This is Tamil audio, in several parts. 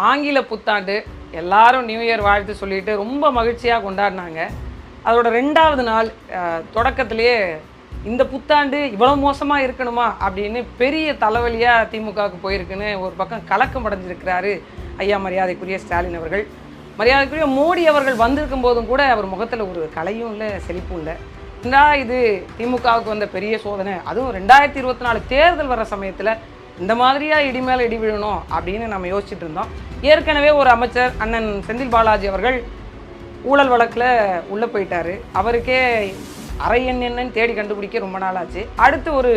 ஆங்கில புத்தாண்டு எல்லாரும் நியூ இயர் வாழ்த்து சொல்லிட்டு ரொம்ப மகிழ்ச்சியாக கொண்டாடினாங்க. அதோட 2வது நாள் தொடக்கத்திலேயே இந்த புத்தாண்டு இவ்வளோ மோசமாக இருக்கணுமா அப்படின்னு பெரிய தலைவலியாக திமுகவுக்கு போயிருக்குன்னு ஒரு பக்கம் கலக்கம் அடைஞ்சிருக்கிறாரு ஐயா மரியாதைக்குரிய ஸ்டாலின் அவர்கள். மரியாதைக்குரிய மோடி அவர்கள் வந்திருக்கும் போதும் கூட அவர் முகத்தில் ஒரு கலையும் இல்லை, செழிப்பும் இல்லை. இது திமுகவுக்கு வந்த பெரிய சோதனை. அதுவும் 2024 தேர்தல் வர சமயத்தில் இந்த மாதிரியாக இடி மேலே இடி விழணும் அப்படின்னு நம்ம யோசிச்சுட்டு இருந்தோம். ஏற்கனவே ஒரு அமைச்சர் அண்ணன் செந்தில் பாலாஜி அவர்கள் ஊழல் வழக்கில் உள்ளே போயிட்டார். அவருக்கே அரை என்னன்னு தேடி கண்டுபிடிக்க ரொம்ப நாள் ஆச்சு. அடுத்து ஒரு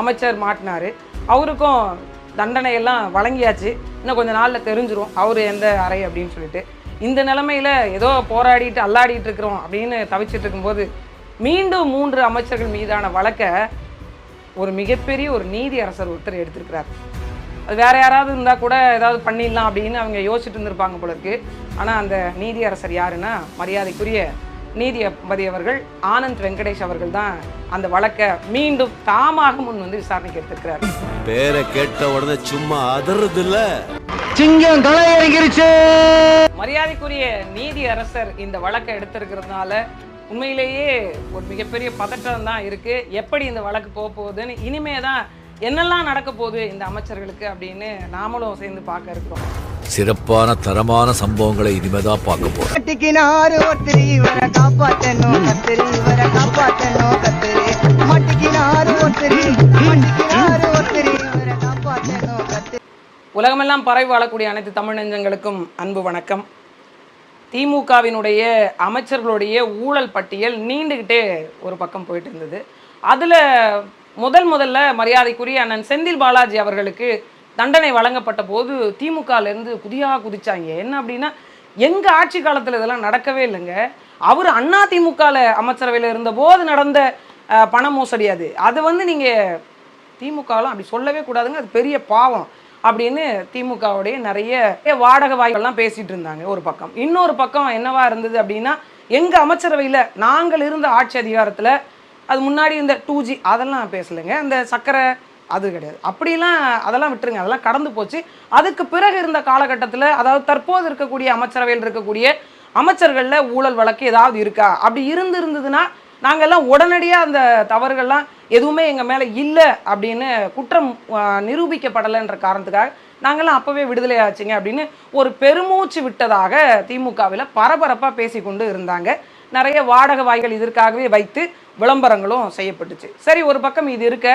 அமைச்சர் மாட்டினார். அவருக்கும் தண்டனையெல்லாம் வழங்கியாச்சு. இன்னும் கொஞ்சம் நாளில் தெரிஞ்சிடும் அவர் எந்த அறை அப்படின்னு சொல்லிட்டு. இந்த நிலைமையில் ஏதோ போராடிட்டு அல்லாடிட்டு இருக்கிறோம் அப்படின்னு தவிச்சிட்டு இருக்கும்போது மீண்டும் 3 அமைச்சர்கள் மீதான வழக்கை ஒரு மிகப்பெரிய ஒரு நீதி அரசர் ஒருத்தர் எடுத்திருக்கிறார். அது வேறு யாராவது இருந்தால் கூட ஏதாவது பண்ணிடலாம் அப்படின்னு அவங்க யோசிச்சுட்டு இருந்திருப்பாங்க போல இருக்கு. ஆனால் அந்த நீதி அரசர் யாருன்னா மரியாதைக்குரிய நீதிபதி அவர்கள் ஆனந்த் வெங்கடேஷ் அவர்கள் தான் அந்த வழக்கை மீண்டும் தாமாக முன் வந்து விசாரணைக்கு எடுத்திருக்கிறார். பேரை கேட்ட உடனே சும்மா அதறது இல்ல, சிங்கம் களை இறங்கிருச்சு. மரியாதைக்குரிய நீதி அரசர் இந்த வழக்கை எடுத்திருக்கிறதுனால உண்மையிலேயே ஒரு மிகப்பெரிய பதட்டம் தான் இருக்கு. எப்படி இந்த வழக்கு போக போகுதுன்னு, இனிமே தான் என்னெல்லாம் நடக்க போகுது இந்த அமைச்சர்களுக்கு அப்படின்னு நாமளும் சேர்ந்து பார்க்க இருக்கிறோம். சிறப்பான தரமான சம்பவங்களை இனிமேதான் பார்க்க போறோம். உலகமெல்லாம் பரவி வாழக்கூடிய அனைத்து தமிழ் நெஞ்சங்களுக்கும் அன்பு வணக்கம். திமுகவினுடைய அமைச்சர்களுடைய ஊழல் பட்டியல் நீண்டுகிட்டே ஒரு பக்கம் போயிட்டு இருந்தது. அதில் முதல்ல மரியாதைக்குரிய அண்ணன் செந்தில் பாலாஜி அவர்களுக்கு தண்டனை வழங்கப்பட்ட போது திமுகலேருந்து குதிச்சாங்க. என்ன அப்படின்னா, எங்கள் ஆட்சி காலத்தில் இதெல்லாம் நடக்கவே இல்லைங்க. அவர் அண்ணா திமுகவில் அமைச்சரவையில் இருந்தபோது நடந்த பண மோசடி அது நீங்கள் திமுகலாம் அப்படி சொல்லவே கூடாதுங்க, அது பெரிய பாவம் அப்படின்னு திமுகவுடைய நிறைய வாடகை வாய்கள்லாம் பேசிகிட்டு இருந்தாங்க ஒரு பக்கம். இன்னொரு பக்கம் என்னவா இருந்தது அப்படின்னா, எங்கள் அமைச்சரவையில் நாங்கள் இருந்த ஆட்சி அதிகாரத்தில் அது முன்னாடி இந்த 2G அதெல்லாம் பேசலைங்க, அந்த சக்கரை அது கிடையாது, அப்படிலாம் அதெல்லாம் விட்டுருங்க, அதெல்லாம் கடந்து போச்சு. அதுக்கு பிறகு இருந்த காலகட்டத்தில், அதாவது தற்போது இருக்கக்கூடிய அமைச்சரவையில் இருக்கக்கூடிய அமைச்சர்களில் ஊழல் வழக்கு ஏதாவது இருக்கா, அப்படி இருந்ததுன்னா நாங்கள்லாம் உடனடியாக அந்த தவறுகள்லாம் எதுவுமே எங்கள் மேலே இல்லை அப்படின்னு குற்றம் நிரூபிக்கப்படலைன்ற காரணத்துக்காக நாங்கள்லாம் அப்போவே விடுதலை ஆச்சுங்க அப்படின்னு ஒரு பெருமூச்சு விட்டதாக திமுகவில் பரபரப்பாக பேசிக்கொண்டு இருந்தாங்க. நிறைய வாடகை வாய்கள் இதற்காகவே வைத்து விளம்பரங்களும் செய்யப்பட்டுச்சு. சரி, ஒரு பக்கம் இது இருக்க,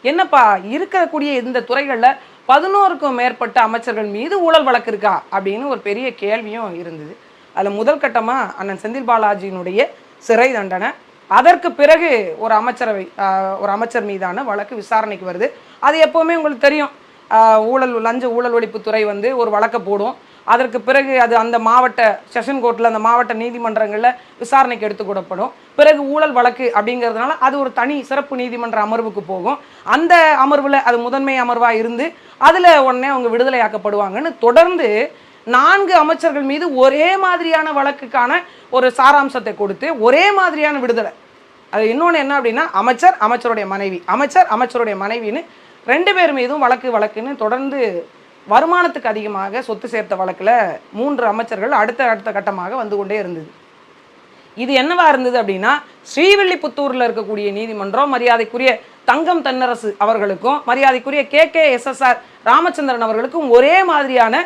என்னப்பா இருக்கக்கூடிய இந்த துறைகளில் 11க்கும் மேற்பட்ட அமைச்சர்கள் மீது ஊழல் வழக்கு இருக்கா அப்படின்னு ஒரு பெரிய கேள்வியும் இருந்தது. அதில் முதல் கட்டமாக அண்ணன் செந்தில் பாலாஜியினுடைய சிறை தண்டனை, அதற்கு பிறகு ஒரு அமைச்சர் மீதான வழக்கு விசாரணைக்கு வருது. அது எப்போவுமே உங்களுக்கு தெரியும், லஞ்ச ஊழல் ஒழிப்புத்துறை ஒரு வழக்கை போடும். அதற்கு பிறகு அது அந்த மாவட்ட செஷன் கோர்ட்டில், அந்த மாவட்ட நீதிமன்றங்களில் விசாரணைக்கு எடுத்துக்கூடப்படும். பிறகு ஊழல் வழக்கு அப்படிங்கிறதுனால அது ஒரு தனி சிறப்பு நீதிமன்ற அமர்வுக்கு போகும். அந்த அமர்வில் அது முதன்மை அமர்வாக இருந்து அதில் உடனே அவங்க விடுதலையாக்கப்படுவாங்கன்னு தொடர்ந்து 4 அமைச்சர்கள் மீது ஒரே மாதிரியான வழக்குக்கான ஒரு சாராம்சத்தை கொடுத்து ஒரே மாதிரியான விடுதலை. அது இன்னொன்று என்ன அப்படின்னா, அமைச்சருடைய மனைவி, அமைச்சருடைய மனைவின்னு 2 பேர் மீதும் வழக்குன்னு தொடர்ந்து வருமானத்துக்கு அதிகமாக சொத்து சேர்த்த வழக்கில் 3 அமைச்சர்கள் அடுத்த கட்டமாக வந்து கொண்டே இருந்தது. இது என்னவா இருந்தது அப்படின்னா, ஸ்ரீவில்லிபுத்தூரில் இருக்கக்கூடிய நீதிமன்றம் மரியாதைக்குரிய தங்கம் தென்னரசு அவர்களுக்கும் மரியாதைக்குரிய KKSSR ராமச்சந்திரன் அவர்களுக்கும் ஒரே மாதிரியான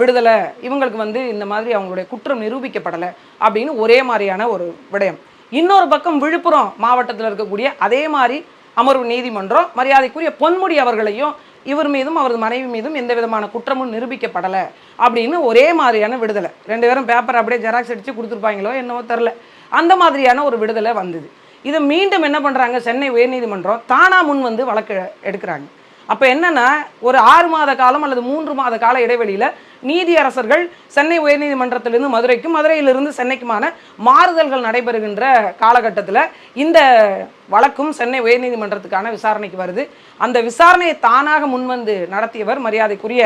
விடுதலை, இவங்களுக்கு இந்த மாதிரி அவங்களுடைய குற்றம் நிரூபிக்கப்படலை அப்படின்னு ஒரே மாதிரியான ஒரு விடயம். இன்னொரு பக்கம் விழுப்புரம் மாவட்டத்தில் இருக்கக்கூடிய அதே மாதிரி அமர்வு நீதிமன்றம் மரியாதைக்குரிய பொன்முடி அவர்களையும் இவர் மீதும் அவரது மனைவி மீதும் எந்த விதமான குற்றமும் நிரூபிக்கப்படலை அப்படின்னு ஒரே மாதிரியான விடுதலை. 2 பேரும் பேப்பர் அப்படியே ஜெராக்ஸ் அடித்து கொடுத்துருப்பாங்களோ என்னவோ தெரில, அந்த மாதிரியான ஒரு விடுதலை வந்தது. இதை மீண்டும் என்ன பண்ணுறாங்க, சென்னை உயர்நீதிமன்றம் தானா முன் வழக்கு எடுக்கிறாங்க. அப்போ என்னன்னா, ஒரு 6 மாத காலம் அல்லது 3 மாத கால இடைவெளியில் நீதி அரசர்கள் சென்னை உயர்நீதிமன்றத்திலிருந்து மதுரைக்கும், மதுரையிலிருந்து சென்னைக்குமான மாறுதல்கள் நடைபெறுகின்ற காலகட்டத்தில் இந்த வழக்கும் சென்னை உயர்நீதிமன்றத்துக்கான விசாரணைக்கு வருது. அந்த விசாரணையை தானாக முன்வந்து நடத்தியவர் மரியாதைக்குரிய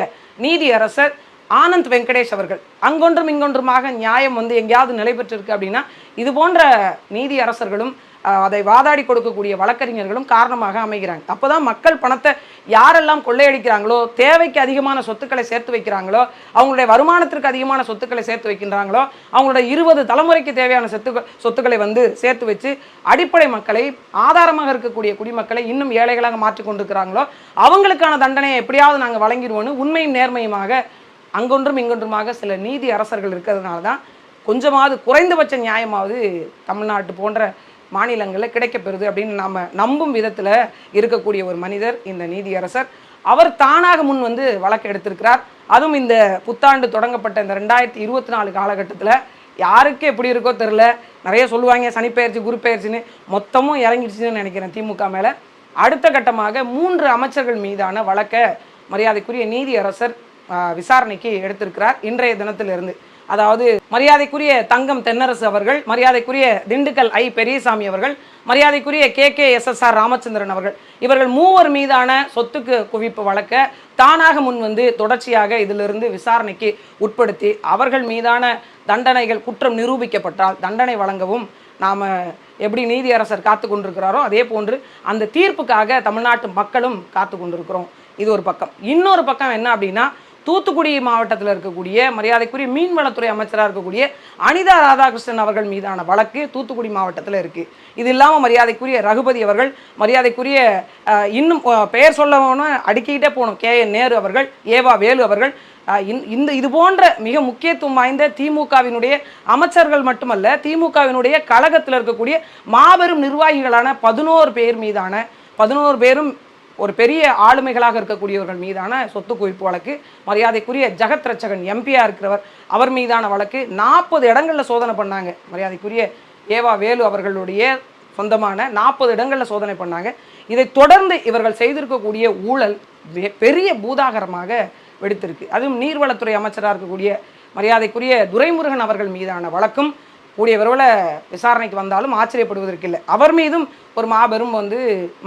நீதி அரசர் ஆனந்த் வெங்கடேஷ் அவர்கள். அங்கொன்றும் இங்கொன்றுமாக நியாயம் எங்கேயாவது நிலை பெற்றிருக்கு அப்படின்னா இது போன்ற நீதி அரசர்களும் அதை வாதாடி கொடுக்கக்கூடிய வழக்கறிஞர்களும் காரணமாக அமைகிறாங்க. அப்போ தான் மக்கள் பணத்தை யாரெல்லாம் கொள்ளையடிக்கிறாங்களோ, தேவைக்கு அதிகமான சொத்துக்களை சேர்த்து வைக்கிறாங்களோ, அவங்களுடைய வருமானத்திற்கு அதிகமான சொத்துக்களை சேர்த்து வைக்கின்றாங்களோ, அவங்களுடைய 20 தலைமுறைக்கு தேவையான சொத்துக்களை வந்து சேர்த்து வச்சு அடிப்படை மக்களை, ஆதாரமாக இருக்கக்கூடிய குடிமக்களை இன்னும் ஏழைகளாக மாற்றி கொண்டிருக்கிறாங்களோ, அவங்களுக்கான தண்டனையை எப்படியாவது நாங்கள் வழங்கிடுவோன்னு உண்மையும் நேர்மையுமாக அங்கொன்றும் இங்கொன்றுமாக சில நீதி அரசர்கள் இருக்கிறதுனால தான் கொஞ்சமாவது குறைந்தபட்ச நியாயமாவது தமிழ்நாட்டு போன்ற மாநிலங்களில் கிடைக்கப்பெறுது அப்படின்னு நாம் நம்பும் விதத்தில் இருக்கக்கூடிய ஒரு மனிதர் இந்த நீதியரசர். அவர் தானாக முன் வந்து வழக்கு எடுத்திருக்கிறார். அதுவும் இந்த புத்தாண்டு தொடங்கப்பட்ட இந்த 2024 காலகட்டத்தில் யாருக்கு எப்படி இருக்கோ தெரில, நிறைய சொல்லுவாங்க சனிப்பெயர்ச்சி குரு பெயர்ச்சின்னு, மொத்தமும் இறங்கிடுச்சுன்னு நினைக்கிறேன் திமுக மேலே. அடுத்த கட்டமாக 3 அமைச்சர்கள் மீதான வழக்கை மரியாதைக்குரிய நீதியரசர் விசாரணைக்கு எடுத்திருக்கிறார் இன்றைய தினத்திலிருந்து. அதாவது மரியாதைக்குரிய தங்கம் தென்னரசு அவர்கள், மரியாதைக்குரிய திண்டுக்கல் ஐ பெரியசாமி அவர்கள், மரியாதைக்குரிய KKSSR ராமச்சந்திரன் அவர்கள், இவர்கள் 3 மீதான சொத்துக்கு குவிப்பு வழக்க தானாக முன் வந்து தொடர்ச்சியாக இதிலிருந்து விசாரணைக்கு உட்படுத்தி அவர்கள் மீதான தண்டனைகள் குற்றம் நிரூபிக்கப்பட்டால் தண்டனை வழங்கவும் நாம் எப்படி நீதியரசர் காத்து கொண்டிருக்கிறாரோ அதே போன்று அந்த தீர்ப்புக்காக தமிழ்நாட்டு மக்களும் காத்து கொண்டிருக்கிறோம். இது ஒரு பக்கம். இன்னொரு பக்கம் என்ன அப்படின்னா, தூத்துக்குடி மாவட்டத்தில் இருக்கக்கூடிய மரியாதைக்குரிய மீன்வளத்துறை அமைச்சராக இருக்கக்கூடிய அனிதா ராதாகிருஷ்ணன் அவர்கள் மீதான வழக்கு தூத்துக்குடி மாவட்டத்தில் இருக்குது. இது இல்லாமல் மரியாதைக்குரிய ரகுபதி அவர்கள், மரியாதைக்குரிய இன்னும் பெயர் சொல்லணும்னு அடுக்கிக்கிட்டே போகணும், KN நேரு அவர்கள், ஏவா வேலு அவர்கள், இது போன்ற மிக முக்கியத்துவம் வாய்ந்த திமுகவினுடைய அமைச்சர்கள் மட்டுமல்ல, திமுகவினுடைய கழகத்தில் இருக்கக்கூடிய மாபெரும் நிர்வாகிகளான 11 பேர் மீதான 11 பேரும் ஒரு பெரிய ஆளுமைகளாக இருக்கக்கூடியவர்கள் மீதான சொத்து குவிப்பு வழக்கு. மரியாதைக்குரிய ஜெகத் ரட்சகன் MP-யா இருக்கிறவர், அவர் மீதான வழக்கு 40 இடங்களில் சோதனை பண்ணாங்க. மரியாதைக்குரிய ஏவா வேலு அவர்களுடைய சொந்தமான 40 இடங்களில் சோதனை பண்ணாங்க. இதை தொடர்ந்து இவர்கள் செய்திருக்கக்கூடிய ஊழல் பெரிய பூதாகரமாக வெடித்திருக்கு. அதுவும் நீர்வளத்துறை அமைச்சராக இருக்கக்கூடிய மரியாதைக்குரிய துரைமுருகன் அவர்கள் மீதான வழக்கும் கூடிய விரைவில் விசாரணைக்கு வந்தாலும் ஆச்சரியப்படுவதற்கு இல்லை. அவர் மீதும் ஒரு மாபெரும் வந்து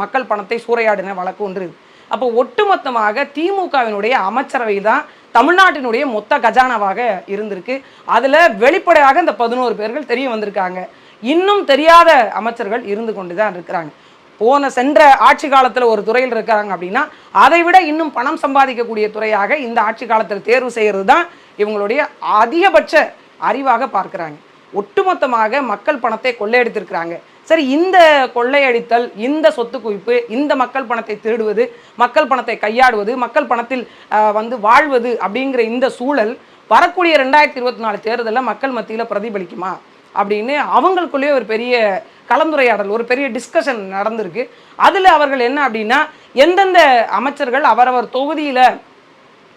மக்கள் பணத்தை சூறையாடின வழக்கு ஒன்று. அப்போ ஒட்டுமொத்தமாக திமுகவினுடைய அமைச்சரவை தான் தமிழ்நாட்டினுடைய மொத்த கஜானாவாக இருந்திருக்கு. அதில் வெளிப்படையாக இந்த 11 பேர்கள் தெரிய வந்திருக்காங்க. இன்னும் தெரியாத அமைச்சர்கள் இருந்து கொண்டு தான் இருக்கிறாங்க. சென்ற ஆட்சி காலத்தில் ஒரு துறையில் இருக்காங்க அப்படின்னா அதை விட இன்னும் பணம் சம்பாதிக்கக்கூடிய துறையாக இந்த ஆட்சி காலத்தில் தேர்வு செய்கிறது தான் இவங்களுடைய அதிகபட்ச அறிவாக பார்க்குறாங்க. ஒட்டுமொத்தமாக மக்கள் பணத்தை கொள்ளையடித்திருக்கிறாங்க. சரி, இந்த கொள்ளையடித்தல், இந்த சொத்து குவிப்பு, இந்த மக்கள் பணத்தை திருடுவது, மக்கள் பணத்தை கையாடுவது, மக்கள் பணத்தில் வந்து வாழ்வது அப்படிங்கிற இந்த சூழல் வரக்கூடிய 2024 தேர்தலில் மக்கள் மத்தியில் பிரதிபலிக்குமா அப்படின்னு அவங்களுக்குள்ளேயே ஒரு பெரிய கலந்துரையாடல், ஒரு பெரிய டிஸ்கஷன் நடந்திருக்கு. அதில் அவர்கள் என்ன அப்படின்னா, எந்தெந்த அமைச்சர்கள் அவரவர் தொகுதியில்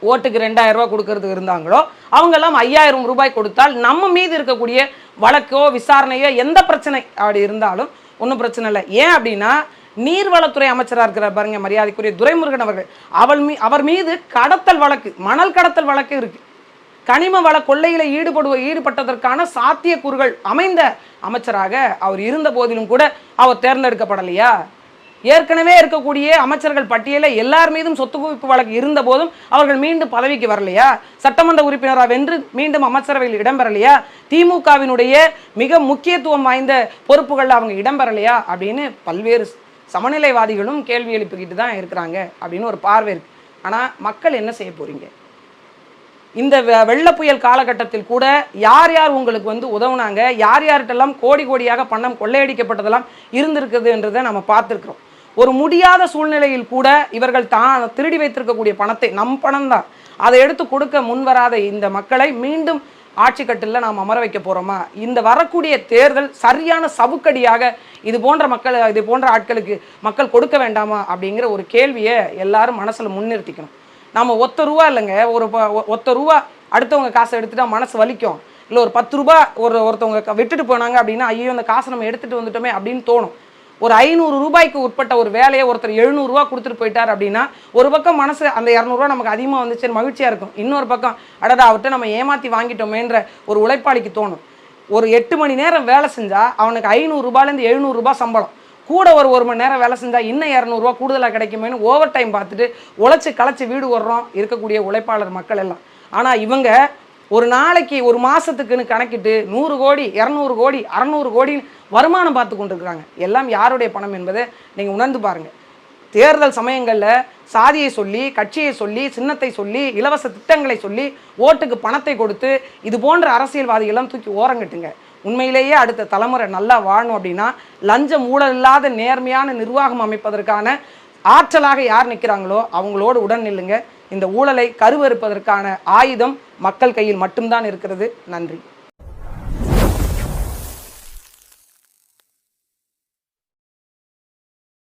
ஓட்டுக்கு 2000 ரூபா கொடுக்கறதுக்கு இருந்தாங்களோ அவங்கெல்லாம் 5000 ரூபாய் கொடுத்தால் நம்ம மீது இருக்கக்கூடிய வழக்கோ விசாரணையோ எந்த பிரச்சனை அப்படி இருந்தாலும் ஒன்றும் பிரச்சனை இல்லை. ஏன் அப்படின்னா, நீர்வளத்துறை அமைச்சராக இருக்கிறார் பாருங்க மரியாதைக்குரிய துரைமுருகன் அவர்கள், அவர் மீது கடத்தல் வழக்கு, மணல் கடத்தல் வழக்கு இருக்கு. கனிம வள கொள்ளையில் ஈடுபட்டதற்கான சாத்தியக்கூறுகள் அமைந்த அமைச்சராக அவர் இருந்த போதிலும் கூட அவர் தேர்ந்தெடுக்கப்படலையா? ஏற்கனவே இருக்கக்கூடிய அமைச்சர்கள் பட்டியலில் எல்லார் மீதும் சொத்து குவிப்பு வழக்கு இருந்த போதும் அவர்கள் மீண்டும் பதவிக்கு வரலையா? சட்டமன்ற உறுப்பினராக வென்று மீண்டும் அமைச்சரவையில் இடம்பெறலையா? திமுகவினுடைய மிக முக்கியத்துவம் வாய்ந்த பொறுப்புகளில் அவங்க இடம்பெறலையா அப்படின்னு பல்வேறு சமநிலைவாதிகளும் கேள்வி எழுப்பிக்கிட்டு தான் இருக்கிறாங்க அப்படின்னு ஒரு பார்வை இருக்கு. ஆனால் மக்கள் என்ன செய்ய போறீங்க? இந்த வெள்ள புயல் காலகட்டத்தில் கூட யார் யார் உங்களுக்கு வந்து உதவுனாங்க, யார் யார்கிட்டெல்லாம் கோடி கோடியாக பணம் கொள்ளையடிக்கப்பட்டதெல்லாம் இருந்திருக்குது என்றதை நம்ம பார்த்துருக்குறோம். ஒரு முடியாத சூழ்நிலையில் கூட இவர்கள் தான் திருடி வைத்திருக்கக்கூடிய பணத்தை, நம் பணம் தான், அதை எடுத்து கொடுக்க முன்வராத இந்த மக்களை மீண்டும் ஆட்சி கட்டில் நாம் அமர வைக்க போகிறோமா? இந்த வரக்கூடிய தேர்தல் சரியான சவுக்கடியாக இது போன்ற ஆட்களுக்கு மக்கள் கொடுக்க வேண்டாமா அப்படிங்கிற ஒரு கேள்வியை எல்லாரும் மனசில் முன்னிறுத்திக்கணும். நம்ம ₹1 இல்லைங்க, ₹1 அடுத்தவங்க காசை எடுத்துட்டா மனசு வலிக்கும். இல்லை ஒரு ₹10 ஒருத்தவங்க விட்டுட்டு போனாங்க அப்படின்னா, ஐயோ அந்த காசை நம்ம எடுத்துகிட்டு வந்துட்டோமே அப்படின்னு தோணும். ஒரு ₹500 உட்பட்ட ஒரு வேலையை ஒருத்தர் ₹700 கொடுத்துட்டு போயிட்டார் அப்படின்னா ஒரு பக்கம் மனசு அந்த ₹200 நமக்கு அதிகமாக வந்துச்சு மகிழ்ச்சியாக இருக்கும். இன்னொரு பக்கம் அடடா அவர்கிட்ட நம்ம ஏமாற்றி வாங்கிட்டோமேன்ற ஒரு உழைப்பாளிக்கு தோணும். ஒரு 8 மணி நேரம் வேலை செஞ்சால் அவனுக்கு ₹500 700 சம்பளம், கூட ஒரு மணி நேரம் வேலை செஞ்சால் இன்னும் ₹200 கூடுதலாக கிடைக்குமேனு ஓவர் டைம் பார்த்துட்டு உழைச்சி களைச்சி வீடு வர்றோம் இருக்கக்கூடிய உழைப்பாளர் மக்கள் எல்லாம். ஆனால் இவங்க ஒரு நாளைக்கு ஒரு மாதத்துக்குன்னு கணக்கிட்டு 100 கோடி 200 கோடி 600 கோடின்னு வருமானம் பார்த்து கொண்டிருக்கிறாங்க. எல்லாம் யாருடைய பணம் என்பதை நீங்கள் உணர்ந்து பாருங்கள். தேர்தல் சமயங்களில் சாதியை சொல்லி, கட்சியை சொல்லி, சின்னத்தை சொல்லி, இலவச திட்டங்களை சொல்லி, ஓட்டுக்கு பணத்தை கொடுத்து இது போன்ற அரசியல்வாதிகள்லாம் தூக்கி ஓரங்கட்டுங்க. உண்மையிலேயே அடுத்த தலைமுறை நல்லா வாழணும் அப்படின்னா லஞ்சம் ஊழல் இல்லாத நேர்மையான நிர்வாகம் அமைப்பதற்கான ஆற்றலாக யார் நிற்கிறாங்களோ அவங்களோடு உடன் நில்லுங்க. இந்த ஊழலை கருவறுப்பதற்கான ஆயுதம் மக்கள் கையில் மட்டும்தான் இருக்கிறது. நன்றி.